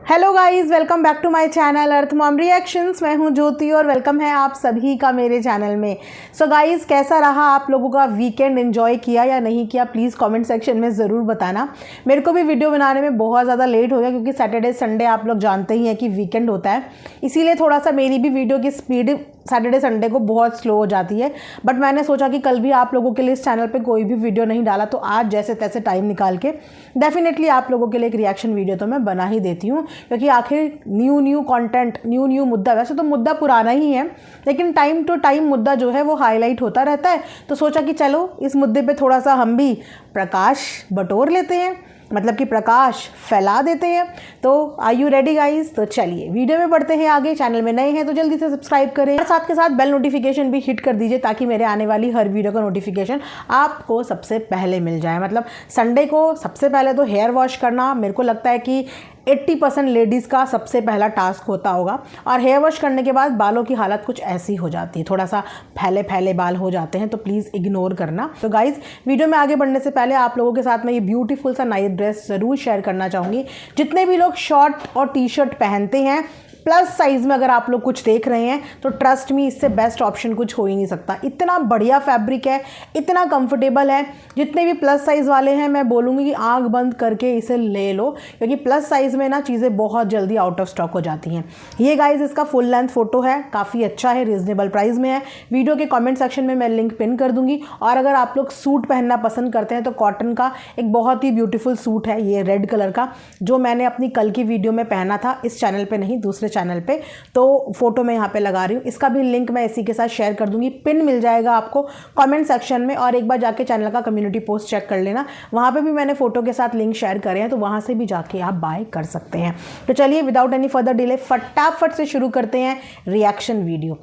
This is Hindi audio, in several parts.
Hello guys, welcome back to my channel earth mom reactions. मैं हूं ज्योति और वेलकम है आप सभी का मेरे चैनल में। सो गाइस, कैसा रहा आप लोगों का वीकेंड? एंजॉय किया या नहीं किया? प्लीज़ कमेंट सेक्शन में ज़रूर बताना। मेरे को भी वीडियो बनाने में बहुत ज़्यादा लेट हो गया क्योंकि सैटरडे संडे आप लोग जानते ही हैं कि वीकेंड होता है, इसीलिए थोड़ा सा मेरी भी वीडियो की स्पीड सैटरडे संडे को बहुत स्लो हो जाती है। बट मैंने सोचा कि कल भी आप लोगों के लिए इस चैनल पे कोई भी वीडियो नहीं डाला तो आज जैसे तैसे टाइम निकाल के डेफिनेटली आप लोगों के लिए एक रिएक्शन वीडियो तो मैं बना ही देती हूँ, क्योंकि आखिर न्यू कंटेंट, न्यू मुद्दा, वैसे तो मुद्दा पुराना ही है लेकिन टाइम टू टाइम मुद्दा जो है वो हाईलाइट होता रहता है। तो सोचा कि चलो इस मुद्दे पे थोड़ा सा हम भी प्रकाश बटोर लेते हैं, मतलब कि प्रकाश फैला देते हैं। तो आर यू रेडी गाइस? तो चलिए वीडियो में बढ़ते हैं आगे। चैनल में नए हैं तो जल्दी से सब्सक्राइब करें और साथ के साथ बेल नोटिफिकेशन भी हिट कर दीजिए ताकि मेरे आने वाली हर वीडियो का नोटिफिकेशन आपको सबसे पहले मिल जाए। मतलब संडे को सबसे पहले तो हेयर वॉश करना मेरे को लगता है कि 80% लेडीज़ का सबसे पहला टास्क होता होगा, और हेयर वॉश करने के बाद बालों की हालत कुछ ऐसी हो जाती है, थोड़ा सा फैले फैले बाल हो जाते हैं, तो प्लीज़ इग्नोर करना। तो गाइज़, वीडियो में आगे बढ़ने से पहले आप लोगों के साथ मैं ये ब्यूटीफुल सा नाइट ड्रेस ज़रूर शेयर करना चाहूँगी। जितने भी लोग शॉर्ट और टी शर्ट पहनते हैं प्लस साइज़ में, अगर आप लोग कुछ देख रहे हैं तो ट्रस्ट मी, इससे बेस्ट ऑप्शन कुछ हो ही नहीं सकता। इतना बढ़िया फैब्रिक है, इतना कंफर्टेबल है। जितने भी प्लस साइज़ वाले हैं मैं बोलूँगी कि आंख बंद करके इसे ले लो, क्योंकि प्लस साइज़ में ना चीज़ें बहुत जल्दी आउट ऑफ स्टॉक हो जाती हैं। ये गाइज इसका फुल लेंथ फोटो है, काफ़ी अच्छा है, रीजनेबल प्राइस में है। वीडियो के कॉमेंट सेक्शन में मैं लिंक पिन कर दूँगी। और अगर आप लोग सूट पहनना पसंद करते हैं तो कॉटन का एक बहुत ही ब्यूटीफुल सूट है ये रेड कलर का, जो मैंने अपनी कल की वीडियो में पहना था, इस चैनल पे नहीं दूसरे चैनल पे। तो फोटो मैं यहाँ पे लगा रही हूँ, इसका भी लिंक मैं इसी के साथ शेयर कर दूंगी। पिन मिल जाएगा आपको कमेंट सेक्शन में, और एक बार जाके चैनल का कम्युनिटी पोस्ट चेक कर लेना, वहाँ पे भी मैंने फोटो के साथ लिंक शेयर करे हैं, तो वहाँ से भी जाके आप बाय कर सकते हैं। तो चलिए विदाउट एनी फर्दर डिले फटाफट से शुरू करते हैं रिएक्शन वीडियो।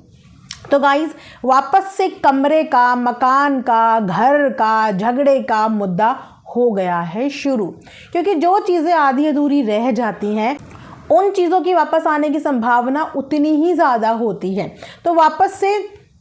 तो गाइज, वापस से कमरे का, मकान का, घर का, झगड़े का मुद्दा हो गया है शुरू, क्योंकि जो चीज़ें आधी अधूरी रह जाती हैं उन चीज़ों की वापस आने की संभावना उतनी ही ज़्यादा होती है। तो वापस से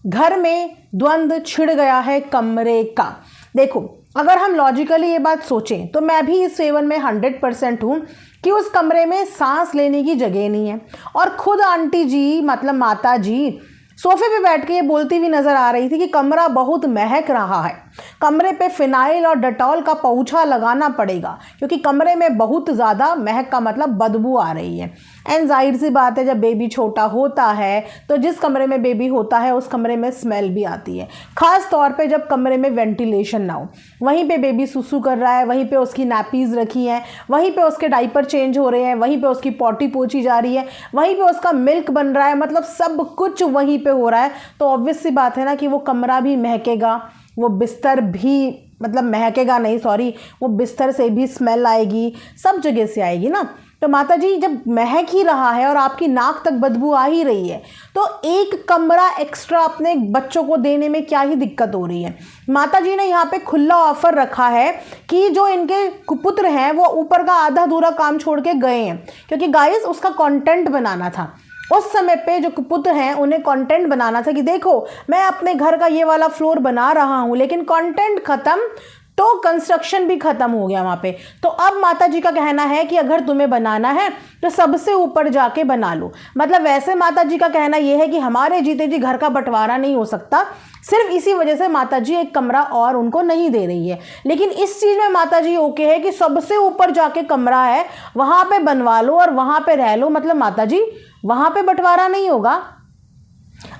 घर में द्वंद्व छिड़ गया है कमरे का। देखो, अगर हम लॉजिकली ये बात सोचें तो मैं भी इस फेवर में 100% हूँ कि उस कमरे में सांस लेने की जगह नहीं है। और खुद आंटी जी, मतलब माता जी, सोफे पे बैठ के ये बोलती हुई नजर आ रही थी कि कमरा बहुत महक रहा है, कमरे पे फिनाइल और डेटॉल का पोंछा लगाना पड़ेगा, क्योंकि कमरे में बहुत ज़्यादा महक का मतलब बदबू आ रही है। एंड जाहिर सी बात है, जब बेबी छोटा होता है तो जिस कमरे में बेबी होता है उस कमरे में स्मेल भी आती है, ख़ास तौर पे जब कमरे में वेंटिलेशन ना हो। वहीं पे बेबी सुसु कर रहा है, वहीं पे उसकी नैपीज़ रखी हैं, वहीं पे उसके डाइपर चेंज हो रहे हैं, वहीं पे उसकी पॉटी पोंछी जा रही है, वहीं पे उसका मिल्क बन रहा है, मतलब सब कुछ वहीं पे हो रहा है। तो ऑब्वियस सी बात है ना कि वो कमरा भी महकेगा, वो बिस्तर भी, मतलब महकेगा नहीं, सॉरी, वो बिस्तर से भी स्मेल आएगी, सब जगह से आएगी ना। तो माता जी, जब महक ही रहा है और आपकी नाक तक बदबू आ ही रही है, तो एक कमरा एक्स्ट्रा अपने बच्चों को देने में क्या ही दिक्कत हो रही है। माता जी ने यहाँ पे खुला ऑफर रखा है कि जो इनके कुपुत्र हैं वो ऊपर का आधा अधूरा काम छोड़ के गए हैं, क्योंकि गाइस उसका कंटेंट बनाना था। उस समय पे जो कुपुत्र हैं उन्हें कंटेंट बनाना था कि देखो, मैं अपने घर का ये वाला फ्लोर बना रहा हूँ, लेकिन कंटेंट खत्म तो कंस्ट्रक्शन भी खत्म हो गया वहाँ पे। तो अब माता जी का कहना है कि अगर तुम्हें बनाना है तो सबसे ऊपर जाके बना लो। मतलब वैसे माता जी का कहना यह है कि हमारे जीते जी घर का बंटवारा नहीं हो सकता, सिर्फ इसी वजह से माता जी एक कमरा और उनको नहीं दे रही है। लेकिन इस चीज़ में माता जी ओके है कि सबसे ऊपर जाके कमरा है, वहाँ पे बनवा लो और वहाँ पे रह लो। मतलब माता जी, वहाँ पे बंटवारा नहीं होगा।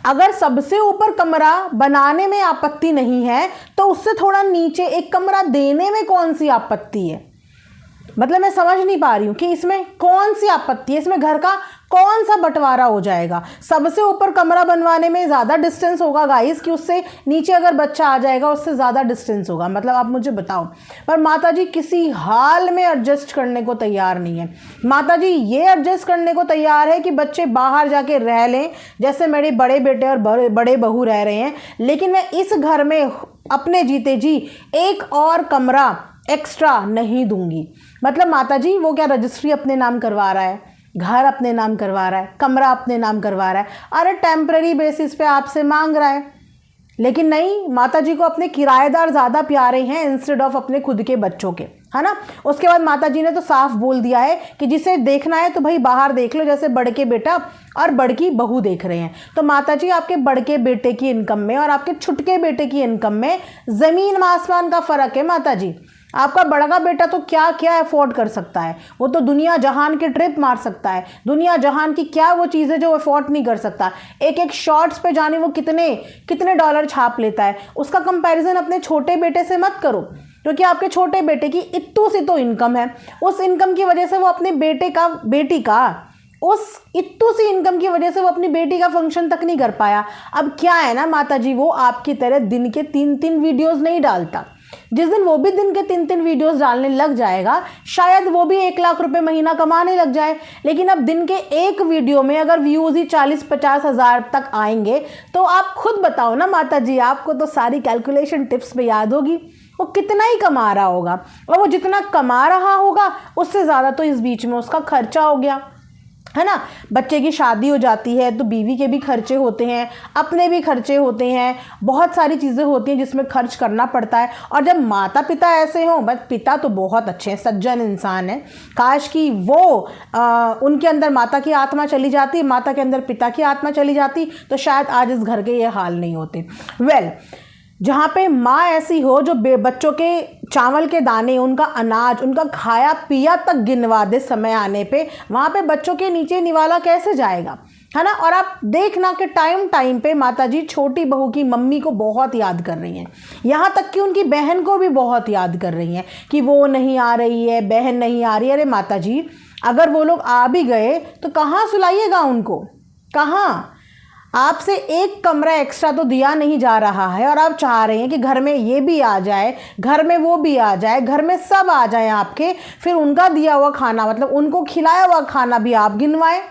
अगर सबसे ऊपर कमरा बनाने में आपत्ति नहीं है तो उससे थोड़ा नीचे एक कमरा देने में कौन सी आपत्ति है? मतलब मैं समझ नहीं पा रही हूँ कि इसमें कौन सी आपत्ति है, इसमें घर का कौन सा बंटवारा हो जाएगा? सबसे ऊपर कमरा बनवाने में ज़्यादा डिस्टेंस होगा गाइस, कि उससे नीचे अगर बच्चा आ जाएगा उससे ज़्यादा डिस्टेंस होगा? मतलब आप मुझे बताओ। पर माता जी किसी हाल में एडजस्ट करने को तैयार नहीं है। माता जी ये एडजस्ट करने को तैयार है कि बच्चे बाहर जाके रह लें, जैसे मेरे बड़े बेटे और बड़े बहू रह रहे हैं, लेकिन मैं इस घर में अपने जीते जी एक और कमरा एक्स्ट्रा नहीं दूंगी। मतलब माता जी, वो क्या रजिस्ट्री अपने नाम करवा रहा है, घर अपने नाम करवा रहा है, कमरा अपने नाम करवा रहा है? अरे टेम्पररी बेसिस पे आपसे मांग रहा है, लेकिन नहीं, माता जी को अपने किराएदार ज़्यादा प्यारे हैं इंस्टेड ऑफ अपने खुद के बच्चों के, है ना। उसके बाद माता जी ने तो साफ बोल दिया है कि जिसे देखना है तो भाई बाहर देख लो, जैसे बड़के बेटा और बड़की बहू देख रहे हैं। तो माता जी आपके बड़के बेटे की इनकम में और आपके छुटके बेटे की इनकम में ज़मीन आसमान का फ़र्क है माता जी। आपका बड़ा बेटा तो क्या क्या अफोर्ड कर सकता है, वो तो दुनिया जहान की ट्रिप मार सकता है, दुनिया जहान की क्या वो चीज़ें जो अफोर्ड नहीं कर सकता। एक एक शॉर्ट्स पे जाने वो कितने कितने डॉलर छाप लेता है। उसका कंपैरिजन अपने छोटे बेटे से मत करो, क्योंकि आपके छोटे बेटे की इतू सी तो इनकम है। उस इनकम की वजह से वो अपने बेटी का उस इतू सी इनकम की वजह से वो अपनी बेटी का फंक्शन तक नहीं कर पाया। अब क्या है ना माता जी, वो आपकी तरह दिन के 3-3 वीडियोस नहीं डालता। जिस दिन वो भी दिन के 3-3 वीडियोस डालने लग जाएगा, शायद वो भी 1 लाख रुपए महीना कमाने लग जाए। लेकिन अब दिन के एक वीडियो में अगर व्यूज़ ही 40-50 हज़ार तक आएंगे, तो आप खुद बताओ ना माता जी, आपको तो सारी कैलकुलेशन टिप्स में याद होगी वो कितना ही कमा रहा होगा। और वो जितना कमा रहा होगा उससे ज़्यादा तो इस बीच में उसका खर्चा हो गया, है ना। बच्चे की शादी हो जाती है तो बीवी के भी खर्चे होते हैं, अपने भी खर्चे होते हैं, बहुत सारी चीज़ें होती हैं जिसमें खर्च करना पड़ता है। और जब माता पिता ऐसे हों, बस पिता तो बहुत अच्छे हैं, सज्जन इंसान है, काश कि वो उनके अंदर माता की आत्मा चली जाती, माता के अंदर पिता की आत्मा चली जाती, तो शायद आज इस घर के ये हाल नहीं होते। जहाँ पे माँ ऐसी हो जो बच्चों के चावल के दाने, उनका अनाज, उनका खाया पिया तक गिनवा दे समय आने पे, वहाँ पे बच्चों के नीचे निवाला कैसे जाएगा, है ना। और आप देखना कि टाइम पे माता जी छोटी बहू की मम्मी को बहुत याद कर रही हैं, यहाँ तक कि उनकी बहन को भी बहुत याद कर रही हैं कि वो नहीं आ रही है, बहन नहीं आ रही है। अरे माता जी, अगर वो लोग आ भी गए तो कहाँ सुलाइएगा उनको, कहाँ। आपसे एक कमरा एक्स्ट्रा तो दिया नहीं जा रहा है और आप चाह रहे हैं कि घर में ये भी आ जाए, घर में वो भी आ जाए, घर में सब आ जाए आपके, फिर उनका दिया हुआ खाना, मतलब उनको खिलाया हुआ खाना भी आप गिनवाएं,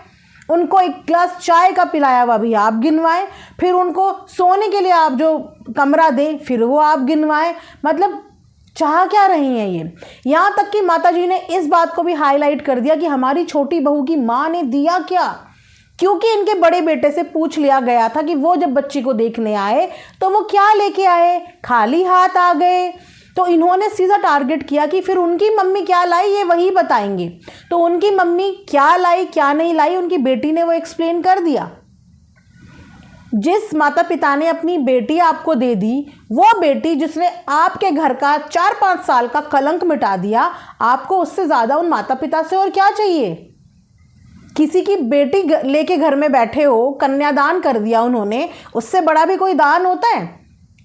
उनको एक ग्लास चाय का पिलाया हुआ भी आप गिनवाएं, फिर उनको सोने के लिए आप जो कमरा दें फिर वो आप गिनवाएं। मतलब चाह क्या रही हैं ये। यहाँ तक कि माता जी ने इस बात को भी हाईलाइट कर दिया कि हमारी छोटी बहू की माँ ने दिया क्या, क्योंकि इनके बड़े बेटे से पूछ लिया गया था कि वो जब बच्ची को देखने आए तो वो क्या लेके आए, खाली हाथ आ गए। तो इन्होंने सीधा टारगेट किया कि फिर उनकी मम्मी क्या लाई ये वही बताएंगे। तो उनकी मम्मी क्या लाई क्या नहीं लाई उनकी बेटी ने वो एक्सप्लेन कर दिया। जिस माता पिता ने अपनी बेटी आपको दे दी, वो बेटी जिसने आपके घर का 4-5 साल का कलंक मिटा दिया, आपको उससे ज़्यादा उन माता पिता से और क्या चाहिए। किसी की बेटी लेके घर में बैठे हो, कन्यादान कर दिया उन्होंने, उससे बड़ा भी कोई दान होता है।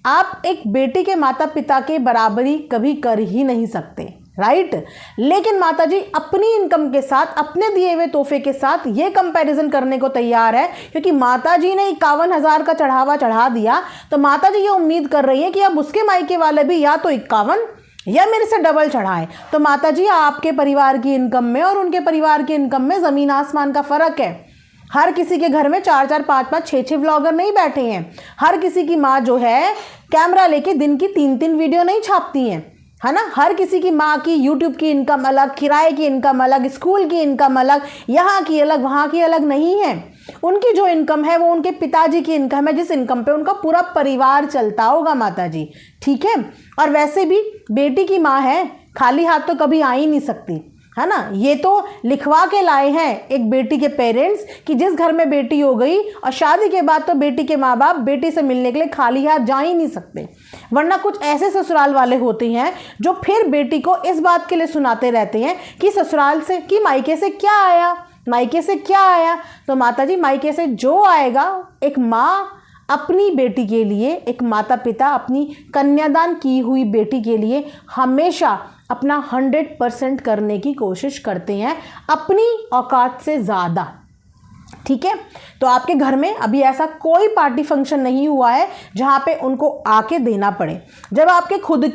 आप एक बेटी के माता पिता के बराबरी कभी कर ही नहीं सकते, राइट। लेकिन माता जी अपनी इनकम के साथ, अपने दिए हुए तोहफे के साथ ये कंपैरिजन करने को तैयार है, क्योंकि माता जी ने 51,000 का चढ़ावा चढ़ा दिया, तो माता जी ये उम्मीद कर रही है कि अब उसके मायके वाले भी या तो 51 या मेरे से डबल चढ़ाए। तो माता जी आपके परिवार की इनकम में और उनके परिवार की इनकम में ज़मीन आसमान का फ़र्क है। हर किसी के घर में 4-4, 5-5, 6-6 व्लॉगर नहीं बैठे हैं। हर किसी की माँ जो है कैमरा लेके दिन की 3-3 वीडियो नहीं छापती हैं, है ना। हर किसी की माँ की यूट्यूब की इनकम अलग, किराए की इनकम अलग, स्कूल की इनकम अलग, यहाँ की अलग वहाँ की अलग नहीं है। उनकी जो इनकम है वो उनके पिताजी की इनकम है, जिस इनकम पे उनका पूरा परिवार चलता होगा माता जी, ठीक है। और वैसे भी बेटी की माँ है, खाली हाथ तो कभी आ ही नहीं सकती, है ना। ये तो लिखवा के लाए हैं एक बेटी के पेरेंट्स कि जिस घर में बेटी हो गई और शादी के बाद तो बेटी के माँ बाप बेटी से मिलने के लिए खाली हाथ जा ही नहीं सकते। वरना कुछ ऐसे ससुराल वाले होते हैं जो फिर बेटी को इस बात के लिए सुनाते रहते हैं कि ससुराल से, कि मायके से क्या आया, मायके से क्या आया। तो माता जी मायके से जो आएगा, एक माँ अपनी बेटी के लिए, एक माता पिता अपनी कन्यादान की हुई बेटी के लिए हमेशा अपना 100% करने की कोशिश करते हैं, अपनी औकात से ज़्यादा, ठीक है। तो आपके घर में अभी ऐसा कोई पार्टी फंक्शन नहीं हुआ है जहाँ पे उनको आके देना पड़े। जब आपके खुद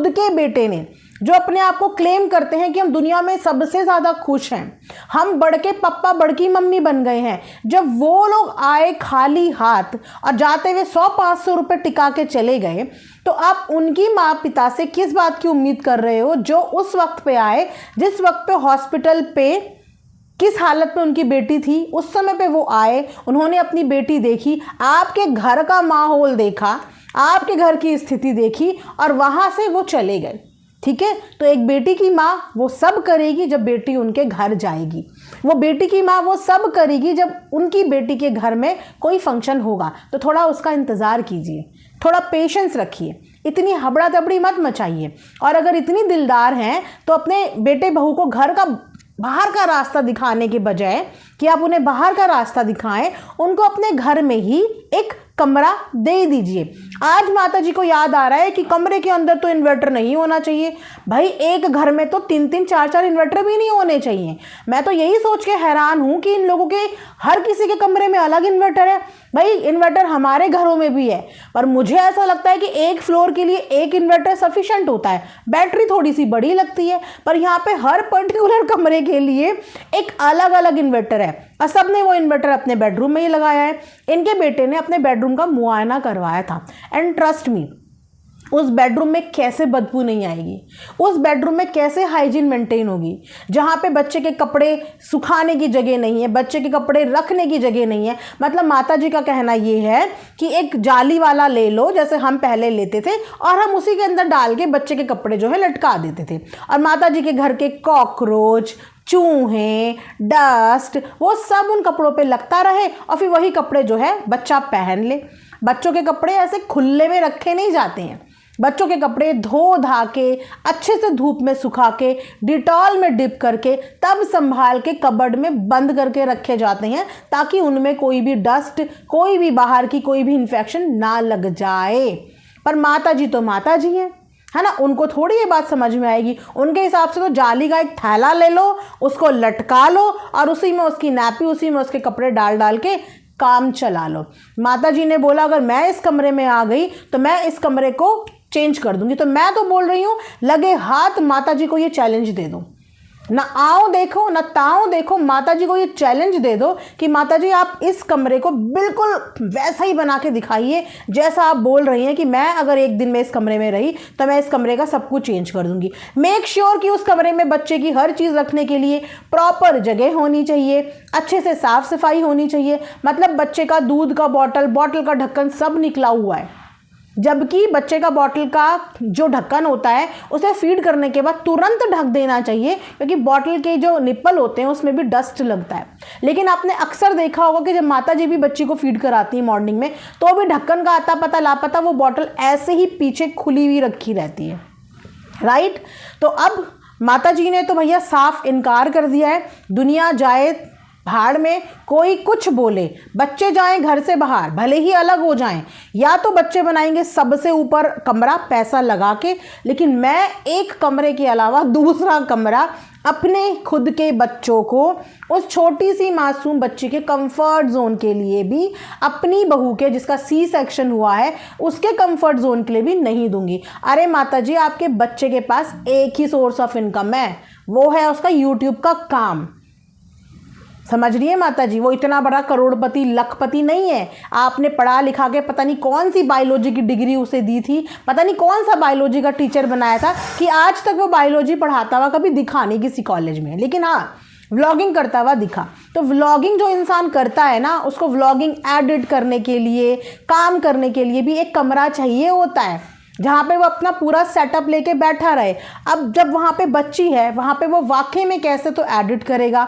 के बेटे ने, जो अपने आप को क्लेम करते हैं कि हम दुनिया में सबसे ज़्यादा खुश हैं, हम बड़के पप्पा बड़की मम्मी बन गए हैं, जब वो लोग आए खाली हाथ और जाते हुए 100-500 रुपये टिका के चले गए, तो आप उनकी माँ पिता से किस बात की उम्मीद कर रहे हो, जो उस वक्त पे आए जिस वक्त पे हॉस्पिटल पे किस हालत में उनकी बेटी थी, उस समय पे वो आए, उन्होंने अपनी बेटी देखी, आपके घर का माहौल देखा, आपके घर की स्थिति देखी और वहाँ से वो चले गए। ठीक है, तो एक बेटी की माँ वो सब करेगी जब बेटी उनके घर जाएगी। वो बेटी की माँ वो सब करेगी जब उनकी बेटी के घर में कोई फंक्शन होगा। तो थोड़ा उसका इंतज़ार कीजिए, थोड़ा पेशेंस रखिए, इतनी हबड़ा तबड़ी मत मचाइए। और अगर इतनी दिलदार हैं तो अपने बेटे बहू को घर का बाहर का रास्ता दिखाने के बजाय कि आप उन्हें बाहर का रास्ता दिखाएं, उनको अपने घर में ही एक कमरा दे दीजिए। आज माता जी को याद आ रहा है कि कमरे के अंदर तो इन्वर्टर नहीं होना चाहिए। भाई एक घर में तो 3-3 4-4 इन्वर्टर भी नहीं होने चाहिए। मैं तो यही सोच के हैरान हूं कि इन लोगों के हर किसी के कमरे में अलग इन्वर्टर है। भाई इन्वर्टर हमारे घरों में भी है, पर मुझे ऐसा लगता है कि एक फ्लोर के लिए एक इन्वर्टर सफिशिएंट होता है। बैटरी थोड़ी सी बड़ी लगती है, पर यहाँ पे हर पर्टिकुलर कमरे के लिए एक अलग अलग इन्वर्टर है और सबने वो इन्वर्टर अपने बेडरूम में ही लगाया है। इनके बेटे ने अपने बेडरूम का मुआयना करवाया था एंड ट्रस्ट मी, उस बेडरूम में कैसे बदबू नहीं आएगी, उस बेडरूम में कैसे हाइजीन मेंटेन होगी। जहाँ पे बच्चे के कपड़े सुखाने की जगह नहीं है, बच्चे के कपड़े रखने की जगह नहीं है। मतलब माता जी का कहना ये है कि एक जाली वाला ले लो जैसे हम पहले लेते थे और हम उसी के अंदर डाल के बच्चे के कपड़े जो है लटका देते थे, और माता जी के घर के कॉकरोच, चूहे, डस्ट वो सब उन कपड़ों पे लगता रहे और फिर वही कपड़े जो है बच्चा पहन ले। बच्चों के कपड़े ऐसे खुले में रखे नहीं जाते हैं। बच्चों के कपड़े धो धा के अच्छे से धूप में सुखा के डिटॉल में डिप करके तब संभाल के कबर्ड में बंद करके रखे जाते हैं, ताकि उनमें कोई भी डस्ट, कोई भी बाहर की कोई भी इन्फेक्शन ना लग जाए। पर माता जी तो माता जी हैं, है ना, उनको थोड़ी ये बात समझ में आएगी। उनके हिसाब से तो जाली का एक थैला ले लो, उसको लटका लो और उसी में उसकी नैपी, उसी में उसके कपड़े डाल डाल के काम चला लो। माता जी ने बोला अगर मैं इस कमरे में आ गई तो मैं इस कमरे को चेंज कर दूंगी। तो मैं तो बोल रही हूँ लगे हाथ माता जी को ये चैलेंज दे दो, ना आओ देखो ना ताओ देखो, माता जी को ये चैलेंज दे दो कि माता जी आप इस कमरे को बिल्कुल वैसा ही बना के दिखाइए जैसा आप बोल रही हैं कि मैं अगर एक दिन में इस कमरे में रही तो मैं इस कमरे का सब कुछ चेंज कर दूंगी। मेक श्योर कि उस कमरे में बच्चे की हर चीज़ रखने के लिए प्रॉपर जगह होनी चाहिए, अच्छे से साफ सफाई होनी चाहिए। मतलब बच्चे का दूध का बॉटल का ढक्कन सब निकला हुआ है, जबकि बच्चे का बॉटल का जो ढक्कन होता है उसे फीड करने के बाद तुरंत ढक देना चाहिए, क्योंकि बॉटल के जो निप्पल होते हैं उसमें भी डस्ट लगता है। लेकिन आपने अक्सर देखा होगा कि जब माता जी भी बच्ची को फीड कराती है मॉर्निंग में, तो भी ढक्कन का आता पता लापता वो बॉटल ऐसे ही पीछे खुली हुई रखी रहती है, राइट। तो अब माता जी ने तो भैया साफ इनकार कर दिया है। दुनिया जाए भाड़ में, कोई कुछ बोले, बच्चे जाएं घर से बाहर, भले ही अलग हो जाएं, या तो बच्चे बनाएंगे सबसे ऊपर कमरा पैसा लगा के, लेकिन मैं एक कमरे के अलावा दूसरा कमरा अपने खुद के बच्चों को, उस छोटी सी मासूम बच्ची के कंफर्ट जोन के लिए भी, अपनी बहू के जिसका सी सेक्शन हुआ है उसके कंफर्ट जोन के लिए भी नहीं दूंगी। अरे माता जी आपके बच्चे के पास एक ही सोर्स ऑफ इनकम है, वो है उसका यूट्यूब का काम। समझ रही है माता जी, वो इतना बड़ा करोड़पति लखपति नहीं है। आपने पढ़ा लिखा के पता नहीं कौन सी बायोलॉजी की डिग्री उसे दी थी, पता नहीं कौन सा बायोलॉजी का टीचर बनाया था कि आज तक वो बायोलॉजी पढ़ाता हुआ कभी दिखा नहीं किसी कॉलेज में, लेकिन हाँ व्लॉगिंग करता हुआ दिखा। तो व्लॉगिंग जो इंसान करता है ना, उसको व्लॉगिंग एडिट करने के लिए, काम करने के लिए भी एक कमरा चाहिए होता है जहाँ पे वो अपना पूरा सेटअप लेके बैठा रहे। अब जब वहाँ पे बच्ची है, वहाँ पे वो वाकई में कैसे तो एडिट करेगा,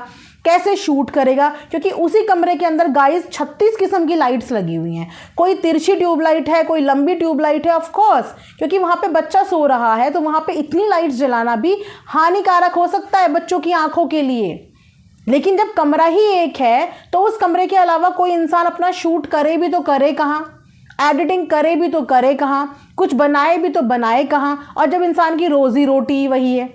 कैसे शूट करेगा, क्योंकि उसी कमरे के अंदर गाइस 36 किस्म की लाइट्स लगी हुई हैं। कोई तिरछी ट्यूबलाइट है, कोई लंबी ट्यूबलाइट है, ऑफ कोर्स क्योंकि वहाँ पे बच्चा सो रहा है, तो वहाँ पे इतनी लाइट्स जलाना भी हानिकारक हो सकता है बच्चों की आंखों के लिए। लेकिन जब कमरा ही एक है तो उस कमरे के अलावा कोई इंसान अपना शूट करे भी तो करे कहाँ, एडिटिंग करे भी तो करे कहाँ, कुछ बनाए भी तो बनाए कहाँ, और जब इंसान की रोजी रोटी वही है,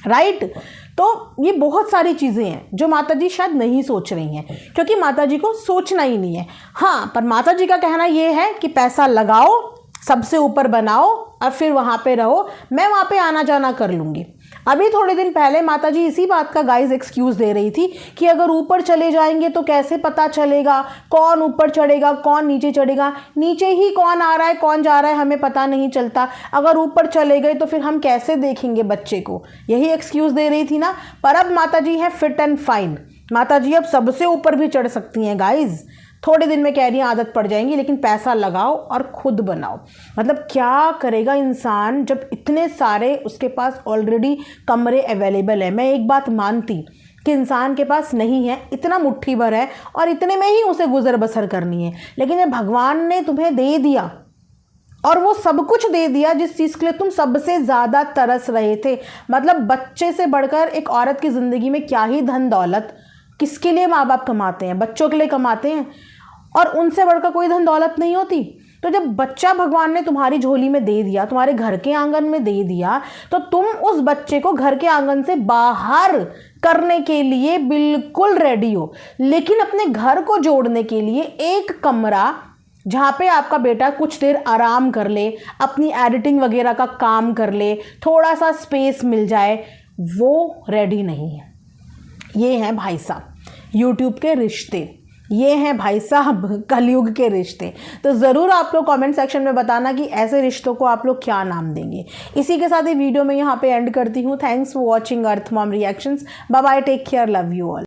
राइट। तो ये बहुत सारी चीज़ें हैं जो माता जी शायद नहीं सोच रही हैं, क्योंकि माता जी को सोचना ही नहीं है। हाँ, पर माता जी का कहना ये है कि पैसा लगाओ, सबसे ऊपर बनाओ और फिर वहाँ पे रहो, मैं वहाँ पे आना जाना कर लूँगी। अभी थोड़े दिन पहले माताजी इसी बात का गाइस एक्सक्यूज दे रही थी कि अगर ऊपर चले जाएंगे तो कैसे पता चलेगा कौन ऊपर चढ़ेगा कौन नीचे चढ़ेगा, नीचे ही कौन आ रहा है कौन जा रहा है हमें पता नहीं चलता, अगर ऊपर चले गए तो फिर हम कैसे देखेंगे बच्चे को, यही एक्सक्यूज दे रही थी ना। पर अब माताजी है फिट एंड फाइन, माताजी अब सबसे ऊपर भी चढ़ सकती हैं गाइस। थोड़े दिन में कह रही हैं आदत पड़ जाएंगी, लेकिन पैसा लगाओ और खुद बनाओ। मतलब क्या करेगा इंसान जब इतने सारे उसके पास ऑलरेडी कमरे अवेलेबल है। मैं एक बात मानती कि इंसान के पास नहीं है, इतना मुट्ठी भर है और इतने में ही उसे गुजर बसर करनी है, लेकिन जब भगवान ने तुम्हें दे दिया और वो सब कुछ दे दिया जिस चीज़ के लिए तुम सबसे ज़्यादा तरस रहे थे, मतलब बच्चे से बढ़कर एक औरत की ज़िंदगी में क्या ही धन दौलत, किसके लिए माँ बाप कमाते हैं, बच्चों के लिए कमाते हैं, और उनसे बढ़कर कोई धन दौलत नहीं होती। तो जब बच्चा भगवान ने तुम्हारी झोली में दे दिया, तुम्हारे घर के आंगन में दे दिया, तो तुम उस बच्चे को घर के आंगन से बाहर करने के लिए बिल्कुल रेडी हो, लेकिन अपने घर को जोड़ने के लिए एक कमरा जहाँ पे आपका बेटा कुछ देर आराम कर ले, अपनी एडिटिंग वगैरह का काम कर ले, थोड़ा सा स्पेस मिल जाए, वो रेडी नहीं है। ये हैं भाई साहब यूट्यूब के रिश्ते, ये हैं भाई साहब कलयुग के रिश्ते। तो ज़रूर आप लोग कमेंट सेक्शन में बताना कि ऐसे रिश्तों को आप लोग क्या नाम देंगे। इसी के साथ ये वीडियो मैं यहाँ पे एंड करती हूँ। Thanks for watching earth mom reactions. Bye bye, take care, love you all.